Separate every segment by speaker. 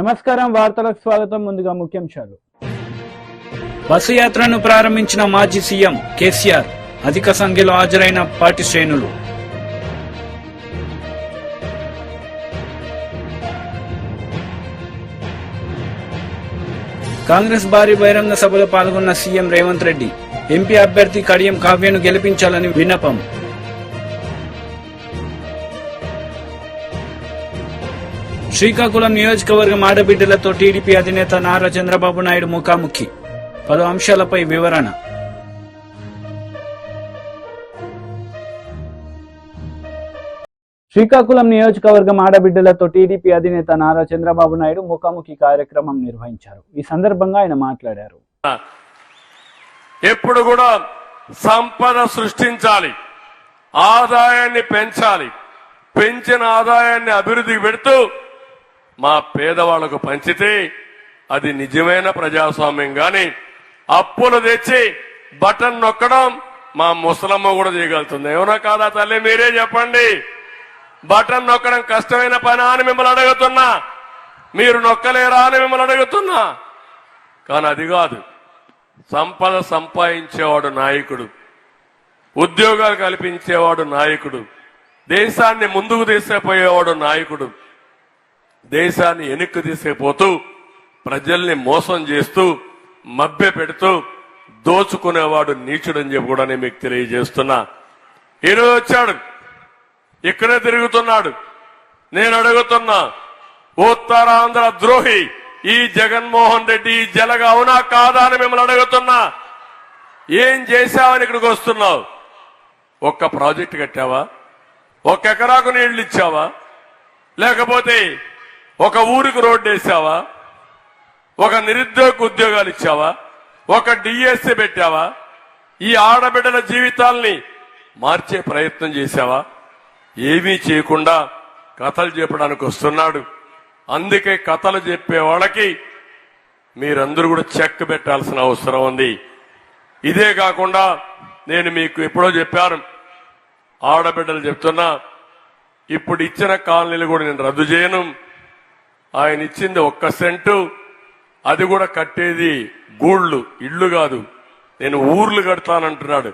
Speaker 1: నమస్కారం వార్తలకు స్వాగతం. ముందుగా ముఖ్యాంశాలు.
Speaker 2: బస్సు యాత్రను ప్రారంభించిన మాజీ సీఎం కేసీఆర్. అధిక సంఖ్యలో హాజరైన పార్టీ శ్రేణులు. కాంగ్రెస్ భారీ బహిరంగ సభలో పాల్గొన్న సీఎం రేవంత్ రెడ్డి. ఎంపీ అభ్యర్థి కడియం కావ్యను గెలిపించాలని విన్నపం. శ్రీకాకుళం నియోజకవర్గం ఆడబిడ్డలతో టీడీపీ అధినేత నారా చంద్రబాబు నాయుడు ముఖాముఖి. పలు అంశాలపై వివరణ.
Speaker 1: శ్రీకాకుళం నియోజకవర్గం ఆడబిడ్డలతో టీడీపీ అధినేత నారా చంద్రబాబు నాయుడు ముఖాముఖి కార్యక్రమం నిర్వహించారు. ఈ సందర్భంగా ఆయన మాట్లాడారు.
Speaker 3: ఎప్పుడు కూడా సంపద సృష్టించాలి, ఆదాయాన్ని పెంచాలి, పెంచిన ఆదాయాన్ని అభివృద్ధికి పెడుతూ మా పేదవాళ్లకు పంచితే అది నిజమైన ప్రజాస్వామ్యం. గాని అప్పులు తెచ్చి బటన్ నొక్కడం మా ముసలమ్మ కూడా చేయగలుగుతుంది. ఏమన్నా కాదా తల్లి? మీరే చెప్పండి. బటన్ నొక్కడం కష్టమైన పని అని మిమ్మల్ని అడుగుతున్నా. మీరు నొక్కలేరా అని మిమ్మల్ని అడుగుతున్నా. కానీ అది కాదు. సంపద సంపాదించేవాడు నాయకుడు, ఉద్యోగాలు కల్పించేవాడు నాయకుడు, దేశాన్ని ముందుకు తీసుకుపోయేవాడు నాయకుడు. దేశాన్ని వెనక్కి తీసుకుపోతూ ప్రజల్ని మోసం చేస్తూ మభ్య పెడుతూ దోచుకునేవాడు నీచుడని చెప్పి కూడా నేను మీకు తెలియజేస్తున్నా. ఈరోజు వచ్చాడు, ఇక్కడే తిరుగుతున్నాడు. నేను అడుగుతున్నా, ఉత్తరాంధ్ర ద్రోహి ఈ జగన్మోహన్ రెడ్డి ఈ జలగ అవునా కాదా అని మిమ్మల్ని అడుగుతున్నా. ఏం చేశావని ఇక్కడికి వస్తున్నావు? ఒక్క ప్రాజెక్టు కట్టావా? ఒక ఎకరాకు నీళ్లు ఇచ్చావా? లేకపోతే ఒక ఊరికి రోడ్డు వేసావా? ఒక నిరుద్యోగ ఉద్యోగాలు ఇచ్చావా? ఒక డిఎస్సి పెట్టావా? ఈ ఆడబిడ్డల జీవితాల్ని మార్చే ప్రయత్నం చేశావా? ఏమీ చేయకుండా కథలు చెప్పడానికి వస్తున్నాడు. అందుకే కథలు చెప్పే వాళ్ళకి మీరందరూ కూడా చెక్ పెట్టాల్సిన అవసరం ఉంది. ఇదే కాకుండా నేను మీకు ఎప్పుడో చెప్పాను, ఆడబిడ్డలు చెప్తున్నా, ఇప్పుడు ఇచ్చిన కాలనీలు కూడా నేను రద్దు చేయను. ఆయన ఇచ్చింది 1 సెంటు, అది కూడా కట్టేది గూళ్ళు, ఇళ్లు కాదు. నేను ఊర్లు కడతానంటున్నాడు.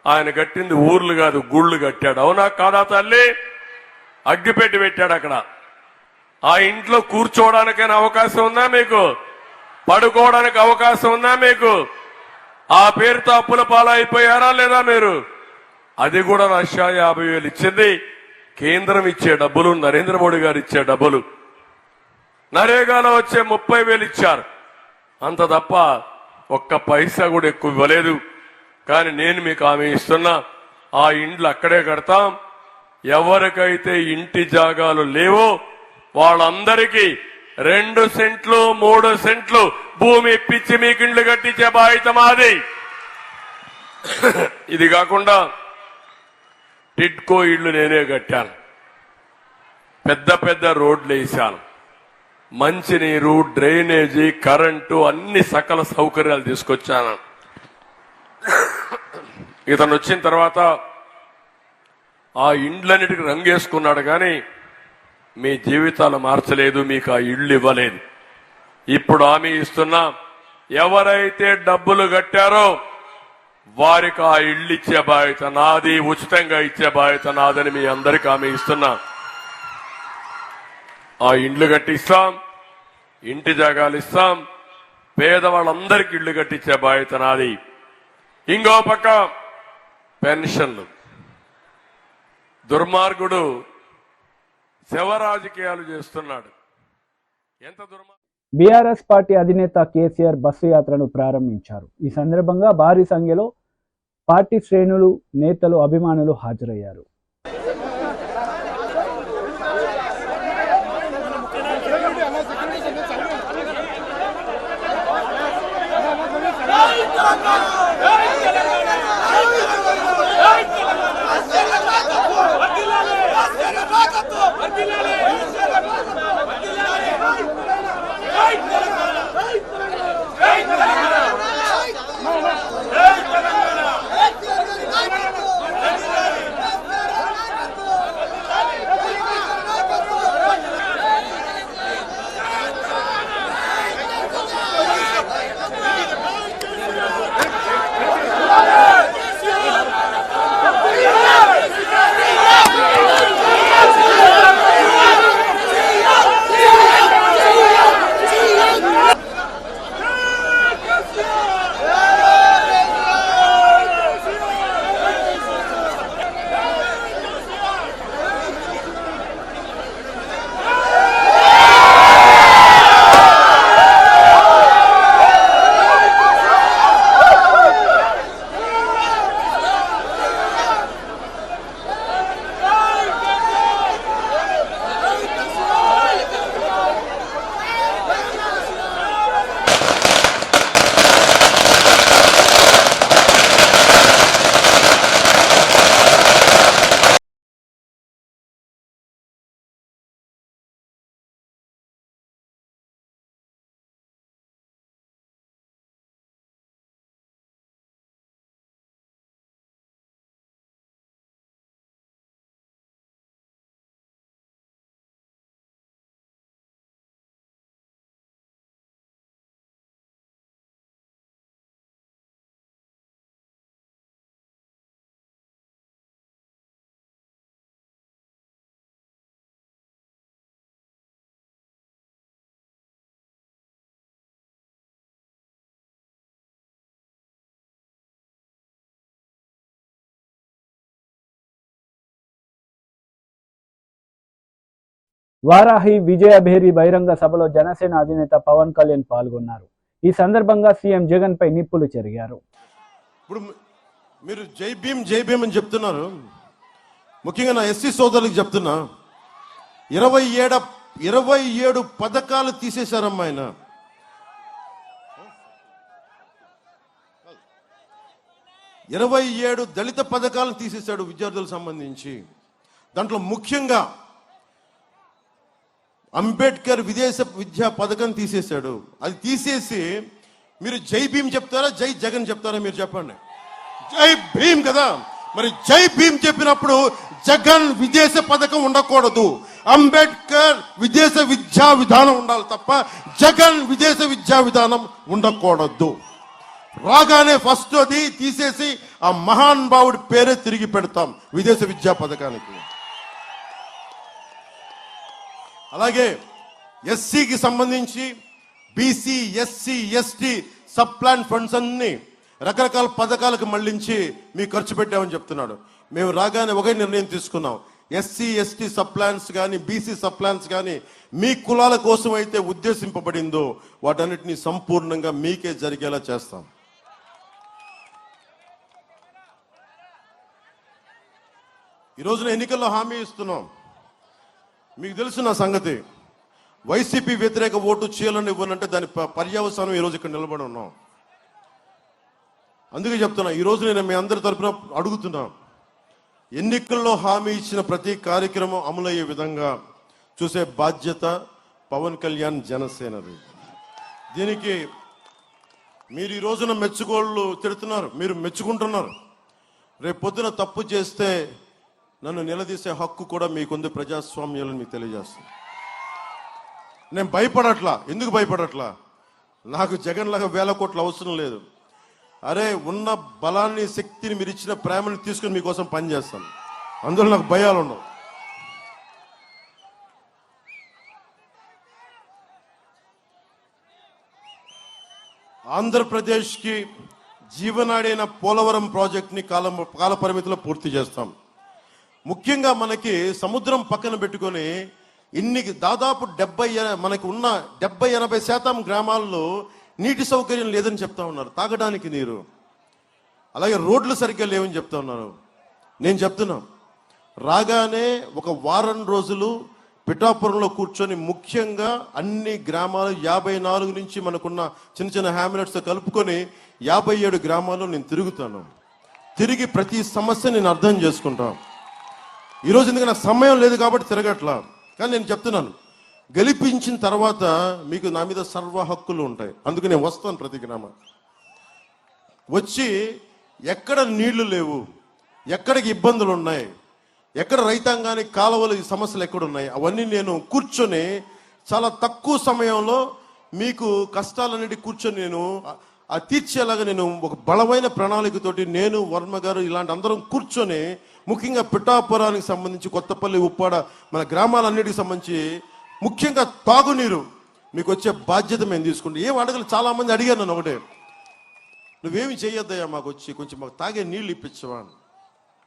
Speaker 3: ఆయన కట్టింది ఊర్లు కాదు, గూళ్ళు కట్టాడు. అవునా కాదా తల్లి? అగ్గిపెట్టి పెట్టాడు అక్కడ. ఆ ఇంట్లో కూర్చోవడానికైనా అవకాశం ఉందా మీకు? పడుకోవడానికి అవకాశం ఉందా మీకు? ఆ పేరుతో అప్పుల పాలైపోయారా లేదా మీరు? అది కూడా 1,50,000 ఇచ్చింది. కేంద్రం ఇచ్చే డబ్బులు, నరేంద్ర మోడీ గారు ఇచ్చే డబ్బులు. నరేగాలో వచ్చే 30,000 ఇచ్చారు. అంత తప్ప ఒక్క పైసా కూడా ఎక్కువ ఇవ్వలేదు. కానీ నేను మీకు హామీ ఇస్తున్నా, ఆ ఇండ్లు అక్కడే కడతాం. ఎవరికైతే ఇంటి జాగాలు లేవో వాళ్ళందరికీ 2 సెంట్లు 3 సెంట్లు భూమి ఇప్పించి మీకు ఇండ్లు కట్టించే బాధ్యత మాది. ఇది కాకుండా టిడ్కో ఇళ్లు నేనే కట్టాను. పెద్ద పెద్ద రోడ్లు వేశాను. మంచినీరు, డ్రైనేజీ, కరెంటు, అన్ని సకల సౌకర్యాలు తీసుకొచ్చాను. ఇతను వచ్చిన తర్వాత ఆ ఇండ్లన్నిటికి రంగేసుకున్నాడు. కానీ మీ జీవితాలు మార్చలేదు, మీకు ఆ ఇళ్లు ఇవ్వలేదు. ఇప్పుడు హామీ ఇస్తున్నా, ఎవరైతే డబ్బులు కట్టారో వారికి ఆ ఇళ్లు ఇచ్చే బాధ్యత నాది, ఉచితంగా ఇచ్చే బాధ్యత నాదని మీ అందరికీ హామీ ఇస్తున్నా. ఆ ఇండ్లు కట్టిస్తాం, ఇంటి జాగాలు ఇస్తాం, పేదవాళ్ళందరికీ ఇళ్లు కట్టించే బాధ్యత నాది. ఇంకో పక్క పెన్షన్లు. దుర్మార్గుడు శవ రాజకీయాలు చేస్తున్నాడు. ఎంత
Speaker 1: బీఆర్ఎస్ పార్టీ అధినేత కేసీఆర్ బస్సు యాత్రను ప్రారంభించారు. ఈ సందర్భంగా భారీ సంఖ్యలో పార్టీ శ్రేణులు, నేతలు, అభిమానులు హాజరయ్యారు. వారాహి విజయభేరి బహిరంగ సభలో జనసేన అధినేత పవన్ కళ్యాణ్ పాల్గొన్నారు. ఈ సందర్భంగా సీఎం జగన్ పై నిప్పులు చెరిగారు.
Speaker 4: ఇప్పుడు మీరు జై భీమ్ అని చెప్తున్నారు. ముఖ్యంగా నా ఎస్సీ సోదరులకు చెప్తున్నా, 27 పథకాలు తీసేశారమ్మా ఆయన. 27 దళిత పథకాలను తీసేశాడు విద్యార్థులకు సంబంధించి. దాంట్లో ముఖ్యంగా అంబేద్కర్ విదేశ విద్యా పథకం తీసేశాడు. అది తీసేసి మీరు జై భీమ్ చెప్తారా, జై జగన్ చెప్తారా? మీరు చెప్పండి. జై భీమ్ కదా, మరి జై భీమ్ చెప్పినప్పుడు జగన్ విదేశ పథకం ఉండకూడదు, అంబేద్కర్ విదేశ విద్యా విధానం ఉండాలి తప్ప జగన్ విదేశ విద్యా విధానం ఉండకూడదు. రాగానే ఫస్ట్ అది తీసేసి ఆ మహాన్ భావుడి పేరే తిరిగి పెడతాం విదేశ విద్యా పథకానికి. అలాగే ఎస్సీకి సంబంధించి BC, SC, ST sub plan funds అన్ని రకరకాల పథకాలకు మళ్లించి మీకు ఖర్చు పెట్టామని చెప్తున్నాడు. మేము రాగానే ఒకే నిర్ణయం తీసుకున్నాం. ఎస్సీ, ఎస్టీ సబ్ ప్లాన్స్ కానీ, బీసీ సబ్ ప్లాన్స్ కానీ మీ కులాల కోసం అయితే ఉద్దేశింపబడిందో వాటన్నిటినీ సంపూర్ణంగా మీకే జరిగేలా చేస్తాం. ఈ రోజున ఎన్నికల్లో హామీ ఇస్తున్నాం. మీకు తెలుసు నా సంగతి, వైసీపీ వ్యతిరేక ఓటు చేయాలని ఇవ్వనంటే దాని పర్యవసానం ఈరోజు ఇక్కడ నిలబడి ఉన్నాం. అందుకే చెప్తున్నా, ఈరోజు నేను మీ అందరి తరఫున అడుగుతున్నా, ఎన్నికల్లో హామీ ఇచ్చిన ప్రతి కార్యక్రమం అమలయ్యే విధంగా చూసే బాధ్యత పవన్ కళ్యాణ్ జనసేనది. దీనికి మీరు ఈ రోజున మెచ్చుకోళ్ళు తిడుతున్నారు, మీరు మెచ్చుకుంటున్నారు. రేపు పొద్దున తప్పు చేస్తే నన్ను నిలదీసే హక్కు కూడా మీకుంది ప్రజాస్వామ్యాలను మీకు తెలియజేస్తాను. నేను భయపడట్లా. ఎందుకు భయపడట్లా? నాకు జగన్ లాగా 1000 కోట్ల అవసరం లేదు. అరే, ఉన్న బలాన్ని, శక్తిని, మీరు ఇచ్చిన ప్రేమని తీసుకుని మీకోసం పనిచేస్తాను. అందులో నాకు భయాలు ఉండవు. ఆంధ్రప్రదేశ్కి జీవనాడైన పోలవరం ప్రాజెక్ట్ని కాల పరిమితిలో పూర్తి చేస్తాం. ముఖ్యంగా మనకి సముద్రం పక్కన పెట్టుకొని దాదాపు 70 మనకి ఉన్న 70-80% గ్రామాల్లో నీటి సౌకర్యం లేదని చెప్తా ఉన్నారు, తాగడానికి నీరు. అలాగే రోడ్లు సరిగ్గా లేవని చెప్తా ఉన్నారు. నేను చెప్తున్నా, రాగానే ఒక వారం రోజులు పిఠాపురంలో కూర్చొని ముఖ్యంగా అన్ని గ్రామాలు 54 నుంచి మనకున్న చిన్న చిన్న హ్యామ్లెట్స్ కలుపుకొని 57 గ్రామాల్లో నేను తిరుగుతాను. తిరిగి ప్రతి సమస్య నేను అర్థం చేసుకుంటాను. ఈరోజు ఎందుకంటే నాకు సమయం లేదు కాబట్టి తిరగట్లా. కానీ నేను చెప్తున్నాను, గెలిపించిన తర్వాత మీకు నా మీద సర్వ హక్కులు ఉంటాయి. అందుకు నేను వస్తాను ప్రతి గ్రామం వచ్చి, ఎక్కడ నీళ్లు లేవు, ఎక్కడికి ఇబ్బందులు ఉన్నాయి, ఎక్కడ రైతాంగానికి కాలువలు సమస్యలు ఎక్కడున్నాయి, అవన్నీ నేను కూర్చొని చాలా తక్కువ సమయంలో మీకు కష్టాలన్నిటి కూర్చొని నేను తీర్చేలాగా నేను ఒక బలమైన ప్రణాళికతోటి నేను, వర్మ గారు, ఇలాంటి అందరం కూర్చొని ముఖ్యంగా పిఠాపురానికి సంబంధించి, కొత్తపల్లి, ఉప్పాడ, మన గ్రామాలన్నిటికి సంబంధించి ముఖ్యంగా తాగునీరు మీకు వచ్చే బాధ్యత మేము తీసుకుంటాం. ఏం అడగలు, చాలా మంది అడిగారు నన్ను ఒకటే, నువ్వేమి చేయొద్దయ్యా, మాకు వచ్చి కొంచెం మాకు తాగే నీళ్ళు ఇప్పించవా.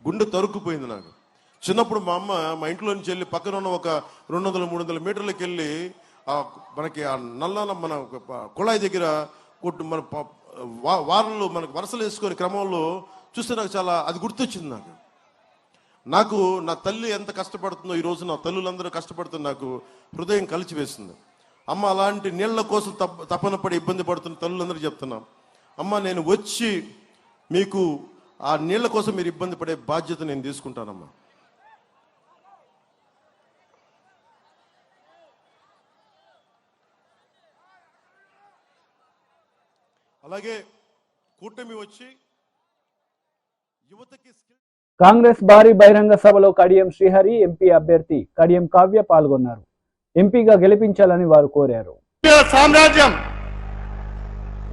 Speaker 4: గుండె తరుక్కుపోయింది నాకు. చిన్నప్పుడు మా అమ్మ మా ఇంట్లో నుంచి వెళ్ళి పక్కన ఉన్న ఒక 200-300 మీటర్లకు వెళ్ళి మనకి ఆ నల్ల మన కుళాయి దగ్గర మన వారంలో మనకు వరుసలు వేసుకొని క్రమంలో చూస్తే నాకు చాలా అది గుర్తొచ్చింది. నాకు నా తల్లి ఎంత కష్టపడుతుందో, ఈరోజు నా తల్లులందరూ కష్టపడుతున్న నాకు హృదయం కలిచివేస్తుంది. అమ్మ అలాంటి నీళ్ల కోసం తపన పడి ఇబ్బంది పడుతున్న తల్లులందరూ చెప్తున్నాం, అమ్మ నేను వచ్చి మీకు ఆ నీళ్ల కోసం మీరు ఇబ్బంది పడే బాధ్యత నేను తీసుకుంటానమ్మా. అలాగే కూటమి వచ్చి యువతకి
Speaker 1: కాంగ్రెస్ భారీ బహిరంగ సభలో కడియం శ్రీహరి, ఎంపీ అభ్యర్థి కడియం కావ్య పాల్గొన్నారు. ఎంపీగా గెలిపించాలని వారు కోరారు.
Speaker 5: సామ్రాజ్యం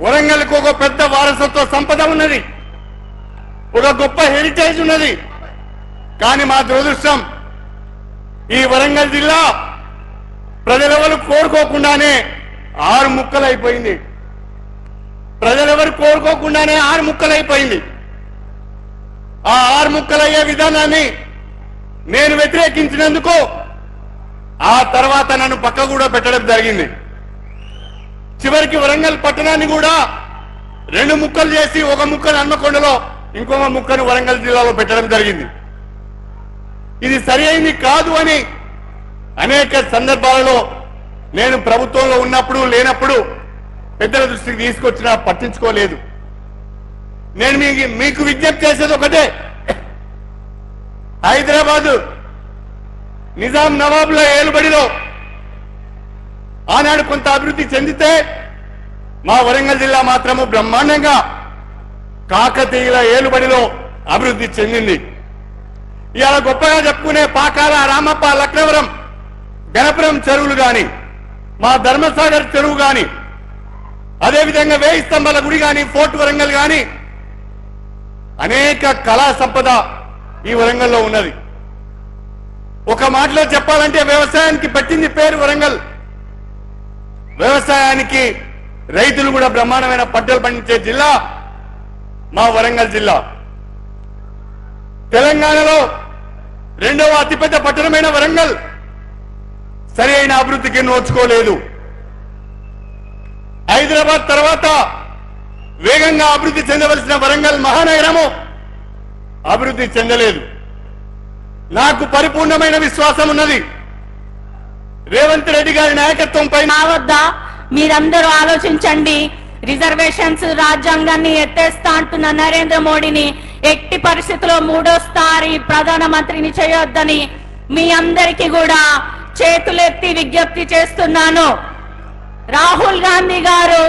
Speaker 5: వరంగల్కు ఒక పెద్ద వారసత్వ సంపద ఉన్నది, ఒక గొప్ప హెరిటేజ్ ఉన్నది. కానీ మా దురదృష్టం, ఈ వరంగల్ జిల్లా ప్రజలెవరు కోరుకోకుండానే 6 ముక్కలైపోయింది. ప్రజలెవరు కోరుకోకుండానే 6 ముక్కలైపోయింది. ఆ 6 ముక్కలయ్యే విధానాన్ని నేను వ్యతిరేకించినందుకు ఆ తర్వాత నన్ను పక్క కూడా పెట్టడం జరిగింది. చివరికి వరంగల్ పట్టణాన్ని కూడా 2 ముక్కలు చేసి ఒక ముక్కను హన్మకొండలో ఇంకొక ముక్కను వరంగల్ జిల్లాలో పెట్టడం జరిగింది. ఇది సరి అయింది కాదు అని అనేక సందర్భాలలో నేను ప్రభుత్వంలో ఉన్నప్పుడు లేనప్పుడు పెద్దల దృష్టికి తీసుకొచ్చినా పట్టించుకోలేదు. నేను మీకు విజ్ఞప్తి చేసేది ఒకటే, హైదరాబాద్ నిజాం నవాబుల ఏలుబడిలో ఆనాడు కొంత అభివృద్ధి చెందితే మా వరంగల్ జిల్లా మాత్రము బ్రహ్మాండంగా కాకతీయుల ఏలుబడిలో అభివృద్ధి చెందింది. ఇవాళ గొప్పగా చెప్పుకునే పాకాల, రామప్ప, లక్నవరం, గణపురం చెరువులు గాని, మా ధర్మసాగర్ చెరువు గాని, అదేవిధంగా 1000 స్తంభాల గుడి గాని, ఫోర్ట్ వరంగల్ గాని, అనేక కళా సంపద ఈ వరంగల్లో ఉన్నది. ఒక మాటలో చెప్పాలంటే వ్యవసాయానికి పెట్టింది పేరు వరంగల్. వ్యవసాయానికి రైతులు కూడా బ్రహ్మాండమైన పంటలు పండించే జిల్లా మా వరంగల్ జిల్లా. తెలంగాణలో 2వ అతిపెద్ద పట్టణమైన వరంగల్ సరి అయిన అభివృద్ధికి నోచుకోలేదు. హైదరాబాద్ తర్వాత వేగంగా అభివృద్ధి చెందవలసిన వరంగల్ మహానగరము అభివృద్ధి చెందలేదు. నాకు పరిపూర్ణమైన విశ్వాసం ఉన్నది. రేవంత్ రెడ్డి గారి నాయకత్వం పైన
Speaker 6: మీరందరూ ఆలోచించండి. రిజర్వేషన్స్ రాజ్యాంగాన్ని ఎత్తేస్తా అంటున్న నరేంద్ర మోడీని ఎట్టి పరిస్థితుల్లో 3వ ప్రధానమంత్రిని చేయొద్దని మీ అందరికీ కూడా చేతులెత్తి విజ్ఞప్తి చేస్తున్నాను. రాహుల్ గాంధీ గారు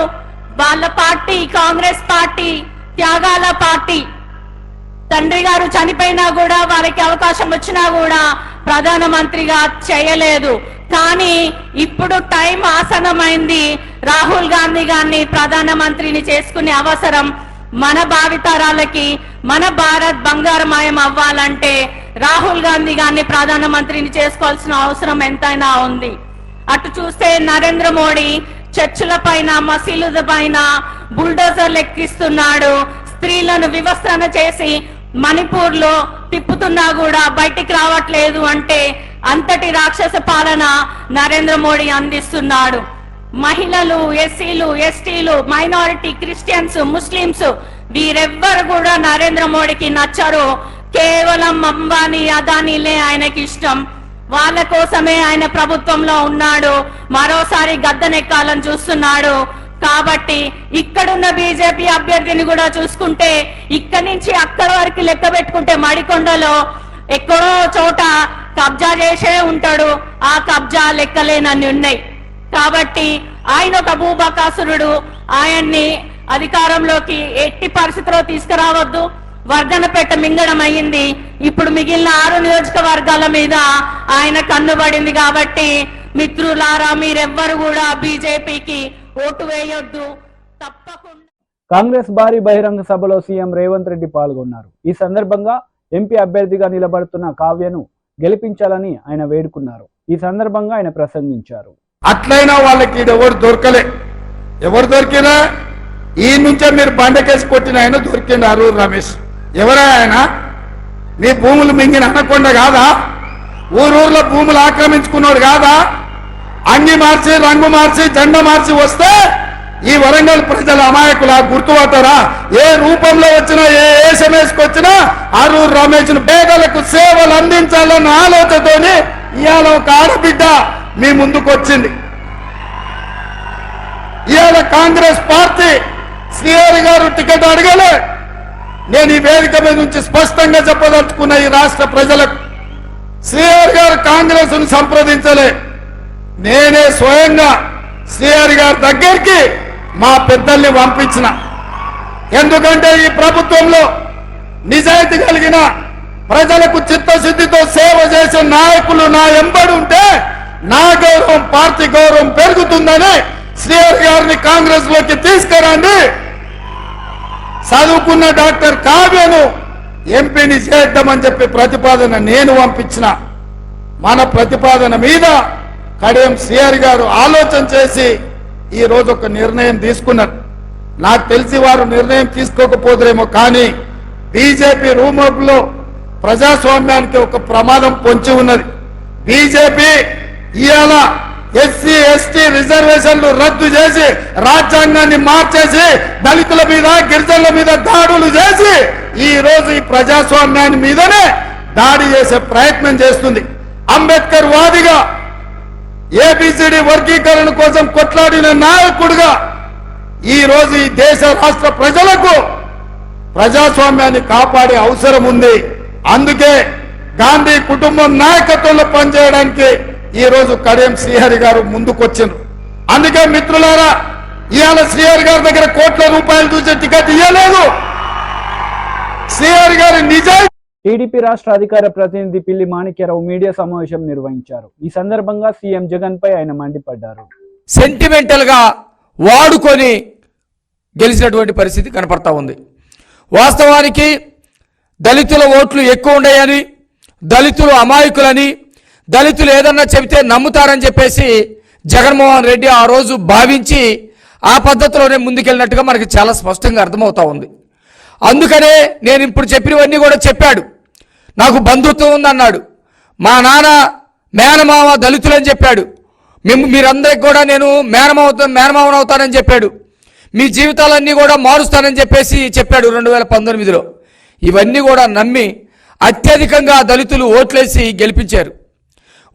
Speaker 6: వాళ్ళ పార్టీ కాంగ్రెస్ పార్టీ త్యాగాల పార్టీ. తండ్రి గారు చనిపోయినా కూడా వారికి అవకాశం వచ్చినా కూడా ప్రధానమంత్రిగా చేయలేదు. కానీ ఇప్పుడు టైం ఆసన్నమైంది. రాహుల్ గాంధీ గారిని ప్రధానమంత్రిని చేసుకునే అవసరం మన భావితరాలకి, మన భారత్ బంగారమయం అవ్వాలంటే రాహుల్ గాంధీ గారిని ప్రధానమంత్రిని చేసుకోవాల్సిన అవసరం ఎంతైనా ఉంది. అటు చూస్తే నరేంద్ర మోడీ చర్చిల పైన, మసీదుల పైన బుల్డోజర్లు ఎక్కిస్తున్నాడు. స్త్రీలను వివస్త్రణ చేసి మణిపూర్ లో తిప్పుతున్నా కూడా బయటికి రావట్లేదు. అంటే అంతటి రాక్షస పాలన నరేంద్ర మోడీ అందిస్తున్నాడు. మహిళలు, ఎస్సీలు, ఎస్టీలు, మైనారిటీ, క్రిస్టియన్స్, ముస్లింస్ వీరెవ్వరు కూడా నరేంద్ర మోడీకి నచ్చరు. కేవలం అంబానీ, అదానీలే ఆయనకి ఇష్టం. వాళ్ళ కోసమే ఆయన ప్రభుత్వంలో ఉన్నాడు. మరోసారి గద్దెనెక్కాలని చూస్తున్నాడు. కాబట్టి ఇక్కడున్న బీజేపీ అభ్యర్థిని కూడా చూసుకుంటే ఇక్కడి నుంచి అక్కడి వరకు లెక్క పెట్టుకుంటే మడికొండలో ఎక్కడో చోట కబ్జా చేసే ఉంటాడు. ఆ కబ్జా లెక్కలేనన్ని ఉన్నాయి. కాబట్టి ఆయన ఒక భూబకాసురుడు. ఆయన్ని అధికారంలోకి ఎట్టి పరిస్థితిలో తీసుకురావద్దు. వర్ధనపేట మింగడం అయ్యింది. ఇప్పుడు మిగిలిన 6 నియోజకవర్గాల మీద ఆయన కన్నుబడింది. కాబట్టి మిత్రులారా, మీరెవ్వరు కూడా బీజేపీకి ఓటు వేయొద్దు. తప్పకుండా.
Speaker 1: కాంగ్రెస్ భారీ బహిరంగ సభలో సీఎం రేవంత్ రెడ్డి పాల్గొన్నారు. ఈ సందర్భంగా ఎంపీ అభ్యర్థిగా నిలబడుతున్న కావ్యను గెలిపించాలని ఆయన వేడుకున్నారు. ఈ సందర్భంగా ఆయన ప్రసంగించారు.
Speaker 7: అట్లయినా వాళ్ళకి ఇది ఎవరు దొరకలే. ఎవరు దొరికినా ఈ నుంచే మీరు బండకేసి కొట్టిన ఆయన దొరికిండు. అరూరు రమేష్ ఎవరా ఆయన? మీ భూములు మింగిన అనకొండ కాదా? ఊరూర్లో భూములు ఆక్రమించుకున్నాడు కాదా? అంగి మార్చి, రంగు మార్చి, జెండా మార్చి వస్తే ఈ వరంగల్ ప్రజల అమాయకుల గుర్తుపడతారా? ఏ రూపంలో వచ్చినా, ఏ ఎస్ఎంఎస్కి వచ్చినా అరూరు రమేష్ పేదలకు సేవలు అందించాలన్న ఆలోచనతోని ఇవాళ ఒక ఆడబిడ్డ మీ ముందుకు వచ్చింది. ఇవాళ కాంగ్రెస్ పార్టీ శ్రీహరి గారు టికెట్ అడగలే. నేను ఈ వేదిక మీద నుంచి స్పష్టంగా చెప్పదలుచుకున్న ఈ రాష్ట్ర ప్రజలకు, శ్రీహరి గారు కాంగ్రెస్ ను సంప్రదించలే. నేనే స్వయంగా శ్రీహరి గారి దగ్గరికి మా పెద్దల్ని పంపించిన. ఎందుకంటే ఈ ప్రభుత్వంలో నిజాయితీ కలిగిన ప్రజలకు చిత్తశుద్ధితో సేవ చేసే నాయకులు నా ఎంబడి ఉంటే నా గౌరవం, పార్టీ గౌరవం పెరుగుతుందని శ్రీహరి గారిని కాంగ్రెస్ లోకి తీసుకురండి. చదువుకున్న డాక్టర్ కావ్యను ఎంపీని చేద్దామని చెప్పి ప్రతిపాదన నేను పంపించిన. మన ప్రతిపాదన మీద కడియం శ్రీహరి గారు ఆలోచన చేసి ఈ రోజు ఒక నిర్ణయం తీసుకున్నారు. నాకు తెలిసి వారు నిర్ణయం తీసుకోకపోదురేమో, కానీ బీజేపీ రూమర్లో ప్రజాస్వామ్యానికి ఒక ప్రమాదం పొంచి ఉన్నది. బీజేపీ ఇవాళ ఎస్సీ ఎస్టీ రిజర్వేషన్లు రద్దు చేసి రాజ్యాంగాన్ని మార్చేసి దళితుల మీద గిరిజనుల మీద దాడులు చేసి ఈ రోజు ఈ ప్రజాస్వామ్యాన్ని మీదనే దాడి చేసే ప్రయత్నం చేస్తుంది. అంబేద్కర్ వాదిగా ఏబిసిడి వర్గీకరణ కోసం కొట్లాడిన నాయకుడిగా ఈ రోజు ఈ దేశ రాష్ట్ర ప్రజలకు ప్రజాస్వామ్యాన్ని కాపాడే అవసరం ఉంది. అందుకే గాంధీ కుటుంబం నాయకత్వంలో పనిచేయడానికి ఈ రోజు కడియం శ్రీహరి గారు ముందుకొచ్చిండ్రు. అందుకే మిత్రులారా, ఇవాళ శ్రీహరి గారి దగ్గర కోట్ల రూపాయలు చూసే టికెట్ ఇవ్వలేదు. శ్రీహరి గారి నిజాయితీ.
Speaker 1: టీడీపీ రాష్ట్ర అధికార ప్రతినిధి పిల్లి మాణిక్యరావు మీడియా సమావేశం నిర్వహించారు. ఈ సందర్భంగా సీఎం జగన్ పై ఆయన మండిపడ్డారు.
Speaker 8: సెంటిమెంటల్ గా వాడుకొని గెలిచినటువంటి పరిస్థితి కనపడతా ఉంది. వాస్తవానికి దళితుల ఓట్లు ఎక్కువ ఉన్నాయని, దళితులు అమాయకులని, దళితులు ఏదన్నా చెబితే నమ్ముతారని చెప్పేసి జగన్మోహన్ రెడ్డి ఆ రోజు భావించి ఆ పద్ధతిలోనే ముందుకెళ్ళినట్టుగా మనకి చాలా స్పష్టంగా అర్థమవుతా ఉంది. అందుకనే నేను ఇప్పుడు చెప్పినవన్నీ కూడా చెప్పాడు. నాకు బంధుత్వం ఉందన్నాడు. మా నాన్న మేనమావ దళితులని చెప్పాడు. మీరందరికి కూడా నేను మేనమావని అవుతానని చెప్పాడు. మీ జీవితాలన్నీ కూడా మారుస్తానని చెప్పేసి చెప్పాడు 2019లో. ఇవన్నీ కూడా నమ్మి అత్యధికంగా దళితులు ఓట్లేసి గెలిపించారు.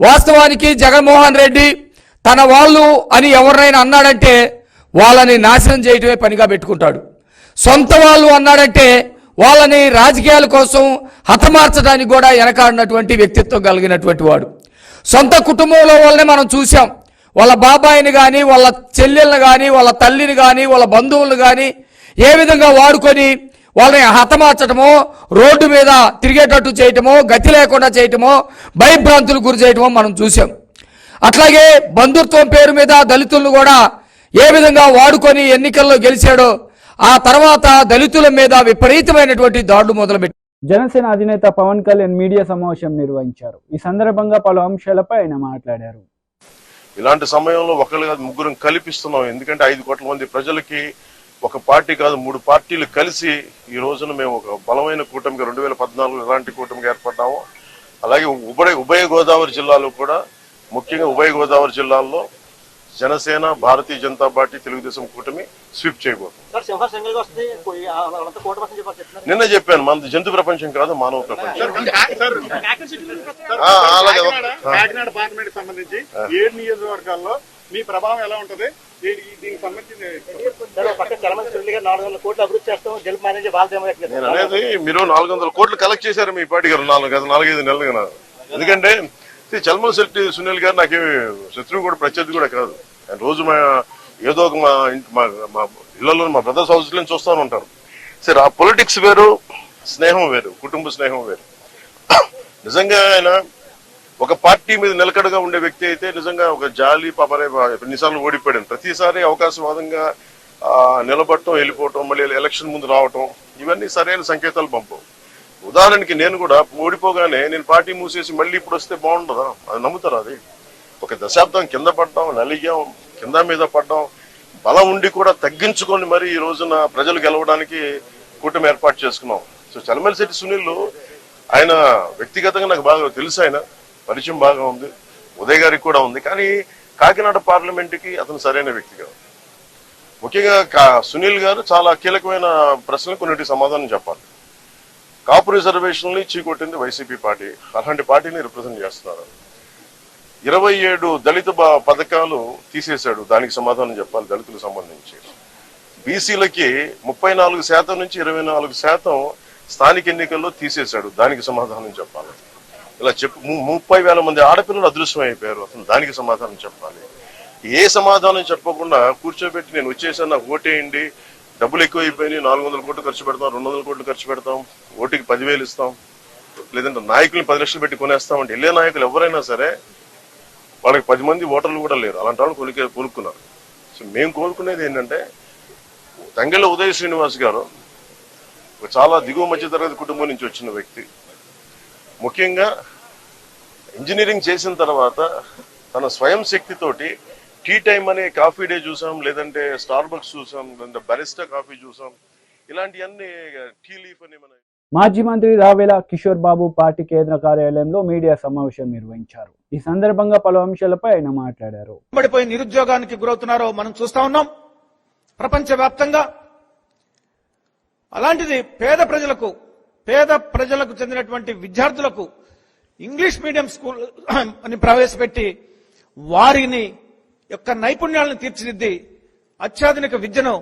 Speaker 8: వాస్తవానికి జగన్మోహన్ రెడ్డి తన వాళ్ళు అని ఎవరినైనా అన్నాడంటే వాళ్ళని నాశనం చేయటమే పనిగా పెట్టుకుంటాడు. సొంత వాళ్ళు అన్నాడంటే వాళ్ళని రాజకీయాల కోసం హతమార్చడానికి కూడా వెనకాడినటువంటి వ్యక్తిత్వం కలిగినటువంటి వాడు. సొంత కుటుంబంలో వాళ్ళని మనం చూసాం. వాళ్ళ బాబాయిని కానీ, వాళ్ళ చెల్లెళ్ళని కానీ, వాళ్ళ తల్లిని కానీ, వాళ్ళ బంధువులను కానీ ఏ విధంగా వాడుకొని వాళ్ళని హతమార్చటమో, రోడ్డు మీద తిరిగేటట్టు చేయటమో, గతి లేకుండా చేయటమో, భయభ్రాంతులు గురి చేయటమో మనం చూసాం. అట్లాగే బంధుత్వం పేరు మీద దళితులను కూడా ఏ విధంగా వాడుకొని ఎన్నికల్లో గెలిచాడో ఆ తర్వాత దళితుల మీద విపరీతమైనటువంటి దాడులు మొదలుపెట్టారు.
Speaker 1: జనసేన అధినేత పవన్ కళ్యాణ్ మీడియా సమావేశం నిర్వహించారు. ఈ సందర్భంగా పలు అంశాలపై ఆయన మాట్లాడారు.
Speaker 4: ఇలాంటి సమయంలో ఒకళ్ళు కాదు ముగ్గురం కల్పిస్తున్నాం. ఎందుకంటే 5 కోట్ల మంది ప్రజలకి ఒక పార్టీ కాదు 3 పార్టీలు కలిసి ఈ రోజున మేము ఒక బలమైన కూటమిగా 2014 ఎలాంటి కూటమిగా ఏర్పడ్డామో అలాగే ఉభయ గోదావరి జిల్లాలో కూడా, ముఖ్యంగా ఉభయ గోదావరి జిల్లాల్లో జనసేన, భారతీయ జనతా పార్టీ, తెలుగుదేశం కూటమి స్వీప్ చేయబోతుంది. నిన్న చెప్పాను, మన జంతు ప్రపంచం కాదు, మానవ ప్రపంచం.
Speaker 5: కాకినాడ పార్లమెంట్ సంబంధించి 7 నియోజకవర్గాల్లో మీ ప్రభావం ఎలా ఉంటుంది? దీనికి సంబంధించి
Speaker 4: నేను అనేది మీరు 400 కోట్లు కలెక్ట్ చేశారు మీ పార్టీ గారు 4-5 నెలలుగా. ఎందుకంటే చల్మల్ శెట్టి సునీల్ గారు నాకేమి శత్రువు కూడా ప్రత్యర్థి కూడా కాదు. ఆయన రోజు ఏదో ఒక మా ఇళ్లలో మా బ్రదర్స్ హౌస్ లో చూస్తూ ఉంటారు. సరే, ఆ పొలిటిక్స్ వేరు, స్నేహం వేరు, కుటుంబ స్నేహం వేరు. నిజంగా ఆయన ఒక పార్టీ మీద నిలకడగా ఉండే వ్యక్తి అయితే నిజంగా ఒక జాలి పాపరే ఎన్నిసార్లు ఓడిపోయాడు. ప్రతిసారి అవకాశవాదంగా నిలబడటం, వెళ్ళిపోవటం, మళ్ళీ ఎలక్షన్ ముందు రావటం, ఇవన్నీ సరైన సంకేతాలు పంపవు. ఉదాహరణకి నేను కూడా ఓడిపోగానే నేను పార్టీ మూసేసి మళ్ళీ ఇప్పుడు వస్తే బాగుండదా? అది నమ్ముతారా? అది ఒక దశాబ్దం కింద పడ్డాం, నలిగాం, కింద మీద పడ్డాం, బలం ఉండి కూడా తగ్గించుకొని మరి ఈ రోజున ప్రజలు గెలవడానికి కూటమి ఏర్పాటు చేసుకున్నాం. సో చల్మల్ శెట్టి సునీల్ ఆయన వ్యక్తిగతంగా నాకు బాగా తెలుసు, ఆయన పరిచయం బాగా ఉంది, ఉదయ్ గారికి కూడా ఉంది. కానీ కాకినాడ పార్లమెంటుకి అతను సరైన వ్యక్తి కాదు. ముఖ్యంగా సునీల్ గారు చాలా కీలకమైన ప్రశ్నలు కొన్నిటికి సమాధానం చెప్పాలి. కాపు రిజర్వేషన్లు చీకొట్టింది వైసీపీ పార్టీ, అలాంటి పార్టీని రిప్రజెంట్ చేస్తున్నారు. 27 దళిత పథకాలు తీసేశాడు, దానికి సమాధానం చెప్పాలి. దళితులకు సంబంధించి బీసీలకి 34% నుంచి 24% స్థానిక ఎన్నికల్లో తీసేశాడు, దానికి సమాధానం చెప్పాలి. ఇలా 30,000 మంది ఆడపిల్లలు అదృశ్యం అయిపోయారు, అతను దానికి సమాధానం చెప్పాలి. ఏ సమాధానం చెప్పకుండా కూర్చోబెట్టి నేను వచ్చేసాను, నాకు ఓటేయండి, డబ్బులు ఎక్కువ అయిపోయినాయి, 400 కోట్లు ఖర్చు పెడతాం, 200 కోట్లు ఖర్చు పెడతాం, ఓటుకి 10,000 ఇస్తాం, లేదంటే నాయకుల్ని 10 లక్షలు పెట్టి కొనేస్తాం అంటే వెళ్ళే నాయకులు ఎవరైనా సరే వాళ్ళకి 10 మంది ఓటర్లు కూడా లేరు, అలాంటి వాళ్ళు కొనుక్కున్నారు. సో మేము కోరుకునేది ఏంటంటే, తంగెళ్ళ ఉదయ్ శ్రీనివాస్ గారు చాలా దిగువ మధ్యతరగతి కుటుంబం నుంచి వచ్చిన వ్యక్తి. ముఖ్యంగా ఇంజనీరింగ్ చేసిన తర్వాత తన స్వయం శక్తితోటి టీ టైం అనే కాఫీ డే చూసాం, లేదంటే స్టార్ బక్స్ చూసాం, లేదంటే బరిస్టా కాఫీ చూసాం, ఇలాంటివన్నీ టీ లీఫ్ అని మన
Speaker 1: మాజీ మంత్రి రావెల కిషోర్ బాబు పార్టీ కేంద్ర కార్యాలయంలో మీడియా సమావేశం నిర్వహించారు. ఈ సందర్భంగా పలు అంశాలపై ఆయన మాట్లాడారు.
Speaker 9: పడిపోయి నిరుద్యోగానికి గురవుతున్నారో మనం చూస్తా ఉన్నాం ప్రపంచవ్యాప్తంగా. అలాంటిది పేద ప్రజలకు చెందినటువంటి విద్యార్థులకు ఇంగ్లీష్ మీడియం స్కూల్ అని ప్రవేశపెట్టి వారిని యొక్క నైపుణ్యాలను తీర్చిదిద్ది అత్యాధునిక విద్యను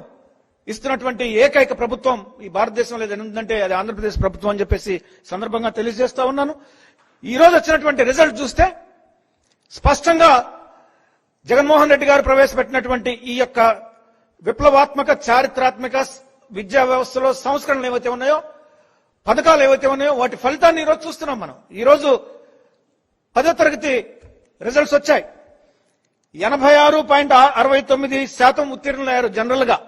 Speaker 9: ఇస్తున్నటువంటి ఏకైక ప్రభుత్వం ఈ భారతదేశంలో ఏదంటే అది ఆంధ్రప్రదేశ్ ప్రభుత్వం అని చెప్పేసి సందర్భంగా తెలియజేస్తా ఉన్నాను. ఈ రోజు వచ్చినటువంటి రిజల్ట్ చూస్తే స్పష్టంగా జగన్మోహన్ రెడ్డి గారు ప్రవేశపెట్టినటువంటి ఈ యొక్క విప్లవాత్మక చారిత్రాత్మక విద్యా వ్యవస్థలో సంస్కరణలు ఏవైతే ఉన్నాయో, పథకాలు ఏవైతే ఉన్నాయో వాటి ఫలితాన్ని ఈరోజు చూస్తున్నాం. మనం ఈరోజు 10వ తరగతి రిజల్ట్స్ వచ్చాయి. 86.69% ఉత్తీర్ణులయ్యారు జనరల్ గా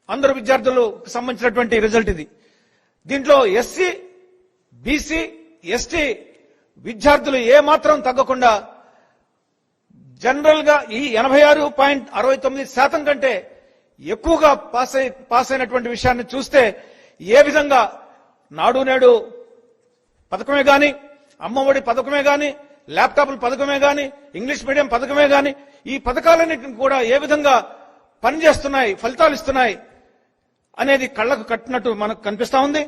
Speaker 9: అందరు విద్యార్థులకు సంబంధించినటువంటి రిజల్ట్ ఇది. దీంట్లో ఎస్సీ, బీసీ, ఎస్టీ విద్యార్థులు ఏమాత్రం తగ్గకుండా జనరల్ గా ఈ 86.69% కంటే ఎక్కువగా పాస్ అయినటువంటి విషయాన్ని చూస్తే ఏ విధంగా నాడు నేడు పథకమే గాని, అమ్మఒడి పథకమే గాని, ల్యాప్టాప్ల పథకమే గాని, ఇంగ్లీష్ మీడియం పథకమే గాని ఈ పథకాలన్నింటిని కూడా ఏ విధంగా పనిచేస్తున్నాయి, ఫలితాలు ఇస్తున్నాయి అనేది కళ్లకు కట్టినట్టు మనకు కనిపిస్తా ఉంది.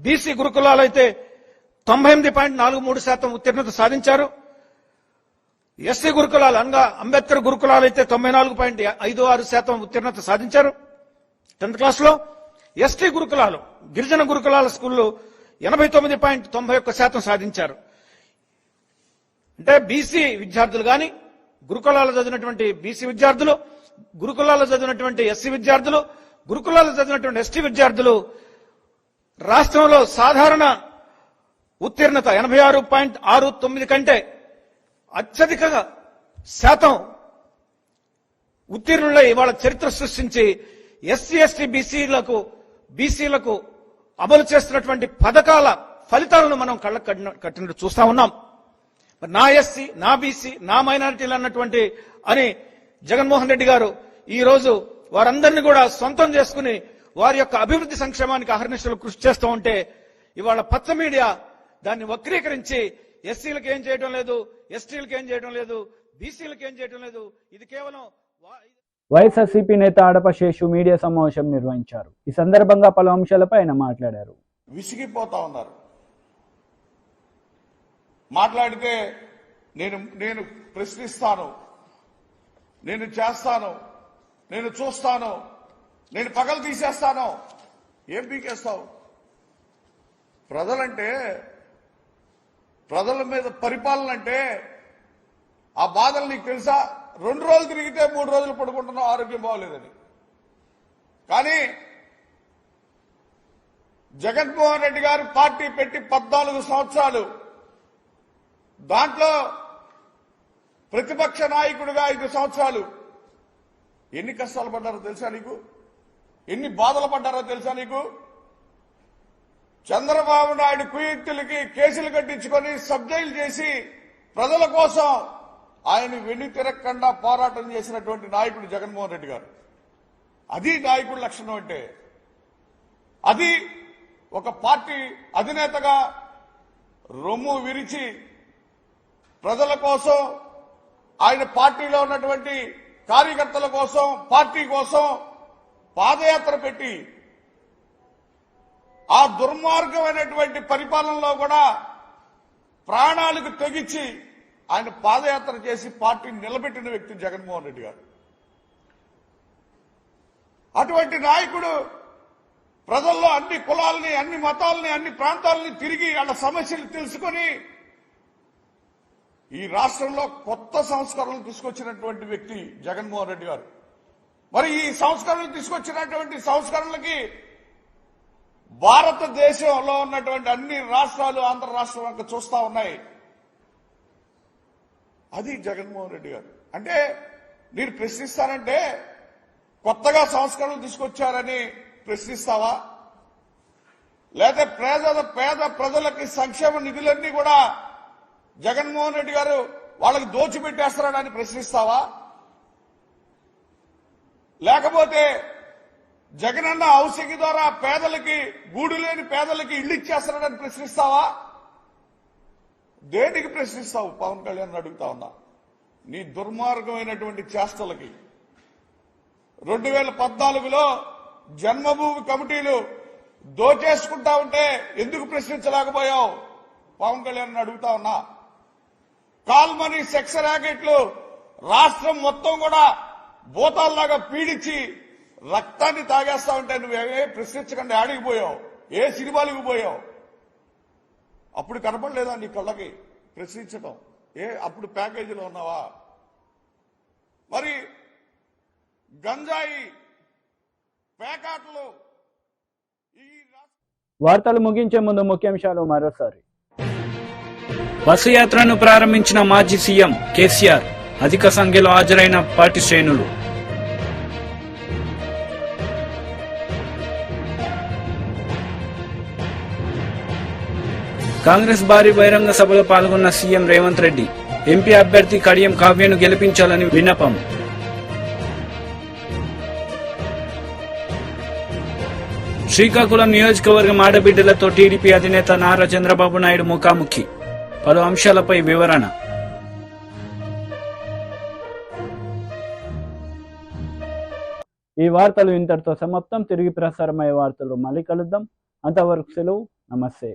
Speaker 9: బీసీ గురుకులాలు అయితే 98.43% ఉత్తీర్ణత సాధించారు. ఎస్సీ గురుకులాలు అనగా అంబేద్కర్ గురుకులాలు అయితే 94.56% ఉత్తీర్ణత సాధించారు 10th క్లాస్ లో. ఎస్టీ గురుకులాలు, గిరిజన గురుకులాల స్కూళ్లు 89.91% సాధించారు. అంటే బీసీ విద్యార్థులు గాని, గురుకులాలు చదివినటువంటి బీసీ విద్యార్థులు, గురుకులాలు చదివినటువంటి ఎస్సీ విద్యార్థులు, గురుకులాలు చదివినటువంటి ఎస్టీ విద్యార్థులు రాష్ట్రంలో సాధారణ ఉత్తీర్ణత 86.69 కంటే అత్యధిక శాతం ఉత్తీర్ణులై ఇవాళ చరిత్ర సృష్టించి ఎస్సీ, ఎస్టీ, బీసీలకు అమలు చేస్తున్నటువంటి పథకాల ఫలితాలను మనం కళ్ళకు కట్టినట్టు చూస్తా ఉన్నాం. నా ఎస్సీ, నా బీసీ, నా మైనారిటీలు అన్నటువంటి అని జగన్మోహన్ రెడ్డి గారు ఈ రోజు వారందరినీ కూడా సొంతం చేసుకుని వారి యొక్క అభివృద్ధి సంక్షేమానికి అహర్నిశలు కృషి చేస్తూ ఉంటే ఇవాళ పచ్చ మీడియా దాన్ని వక్రీకరించి ఎస్సీలకు ఏం చేయడం లేదు, ఎస్టీలకు ఏం చేయడం లేదు, బీసీలకు ఏం చేయడం లేదు, ఇది కేవలం
Speaker 1: వైఎస్ఆర్సీపీ నేత ఆడప శేషు మీడియా సమావేశం నిర్వహించారు. ఈ సందర్భంగా పలు అంశాలపై ఆయన మాట్లాడారు.
Speaker 5: విసిగిపోతా ఉన్నారు. మాట్లాడితే నేను ప్రశ్నిస్తాను, నేను చేస్తాను, నేను చూస్తాను, నేను పగలు తీసేస్తాను. ఏం పీకేస్తావు? ప్రజల మీద పరిపాలన అంటే ఆ బాధలు నీకు తెలుసా? 2 రోజులు తిరిగితే 3 రోజులు పడుకుంటున్నావు ఆరోగ్యం బాగోలేదని. కానీ జగన్మోహన్ రెడ్డి గారు పార్టీ పెట్టి 14 సంవత్సరాలు, దాంట్లో ప్రతిపక్ష నాయకుడిగా 5 సంవత్సరాలు ఎన్ని కష్టాలు పడ్డారో తెలుసా నీకు? ఎన్ని బాధలు పడ్డారో తెలుసా నీకు? చంద్రబాబు నాయుడు కుయుక్తులకి కేసులు కట్టించుకొని సబ్జైలు చేసి ప్రజల కోసం ఆయన వెన్ను తిరగకుండా పోరాటం చేసినటువంటి నాయకుడు జగన్మోహన్ రెడ్డి గారు. అది నాయకుడి లక్షణం అంటే. అది ఒక పార్టీ అధినేతగా రొమ్ము విరిచి ప్రజల కోసం, ఆయన పార్టీలో ఉన్నటువంటి కార్యకర్తల కోసం, పార్టీ కోసం పాదయాత్ర పెట్టి ఆ దుర్మార్గమైనటువంటి పరిపాలనలో కూడా ప్రాణాలకు తెగించి ఆయన పాదయాత్ర చేసి పార్టీని నిలబెట్టిన వ్యక్తి జగన్మోహన్ రెడ్డి గారు. అటువంటి నాయకుడు ప్రజల్లో అన్ని కులాలని, అన్ని మతాలని, అన్ని ప్రాంతాలని తిరిగి వాళ్ళ సమస్యలు తెలుసుకొని ఈ రాష్ట్రంలో కొత్త సంస్కరణలు తీసుకొచ్చినటువంటి వ్యక్తి జగన్మోహన్ రెడ్డి గారు. మరి ఈ సంస్కరణలు తీసుకొచ్చినటువంటి సంస్కరణలకి భారతదేశంలో ఉన్నటువంటి అన్ని రాష్ట్రాలు, ఆంధ్ర రాష్ట్రం అంతా చూస్తా ఉన్నాయి. అది జగన్మోహన్ రెడ్డి గారు అంటే. మీరు ప్రశ్నిస్తారంటే కొత్తగా సంస్కరణలు తీసుకొచ్చారని ప్రశ్నిస్తావా? లేదా పేద ప్రజలకి సంక్షేమ నిధులన్నీ కూడా జగన్మోహన్ రెడ్డి గారు వాళ్ళకి దోచిపెట్టేస్తున్నాడని ప్రశ్నిస్తావా? లేకపోతే జగనన్న హౌసింగ్ ద్వారా పేదలకి గూడు లేని పేదలకి ఇల్లు ఇచ్చేస్తున్నాడని ప్రశ్నిస్తావా? దేనికి ప్రశ్నిస్తావు పవన్ కళ్యాణ్ అడుగుతా ఉన్నా. నీ దుర్మార్గమైనటువంటి చేష్టలకి 2014లో జన్మభూమి కమిటీలు దోచేసుకుంటా ఉంటే ఎందుకు ప్రశ్నించలేకపోయావు పవన్ కళ్యాణ్ అడుగుతా ఉన్నా. కాల్మనీ సెక్స్ ర్యాకెట్లు రాష్ట్రం మొత్తం కూడా భూతాల్లాగా పీడించి రక్తాన్ని తాగేస్తా ఉంటే నువ్వేమే ప్రశ్నించకుండా ఆడిగిపోయావు, ఏ సినిమాలకు పోయావు? అప్పుడు కనపడలేదా నీ కళ్ళకి ప్రశ్నించడం? అప్పుడు ప్యాకేజీలో ఉన్నావా? మరి గంజాయి పేకాట్లు
Speaker 1: వార్తలు ముగించే ముందు ముఖ్యాంశాలు మరోసారి.
Speaker 2: బస్సు యాత్రను ప్రారంభించిన మాజీ సీఎం కేసీఆర్, అధిక సంఖ్యలో హాజరైన పార్టీ శ్రేణులు. కాంగ్రెస్ భారీ బహిరంగ సభలో పాల్గొన్న సీఎం రేవంత్ రెడ్డి, ఎంపీ అభ్యర్థి కడియం కావ్యను గెలిపించాలని విన్నపం. శ్రీకాకుళం నియోజకవర్గం ఆడబిడ్డలతో టీడీపీ అధినేత నారా చంద్రబాబు నాయుడు ముఖాముఖి, పలు అంశాలపై వివరణ.
Speaker 1: ఈ వార్తలు ఇంతటితో సమాప్తం. తిరిగి ప్రసారమయ్యే వార్తలు మళ్ళీ కలుద్దాం. అంతవరకు సెలవు. నమస్తే.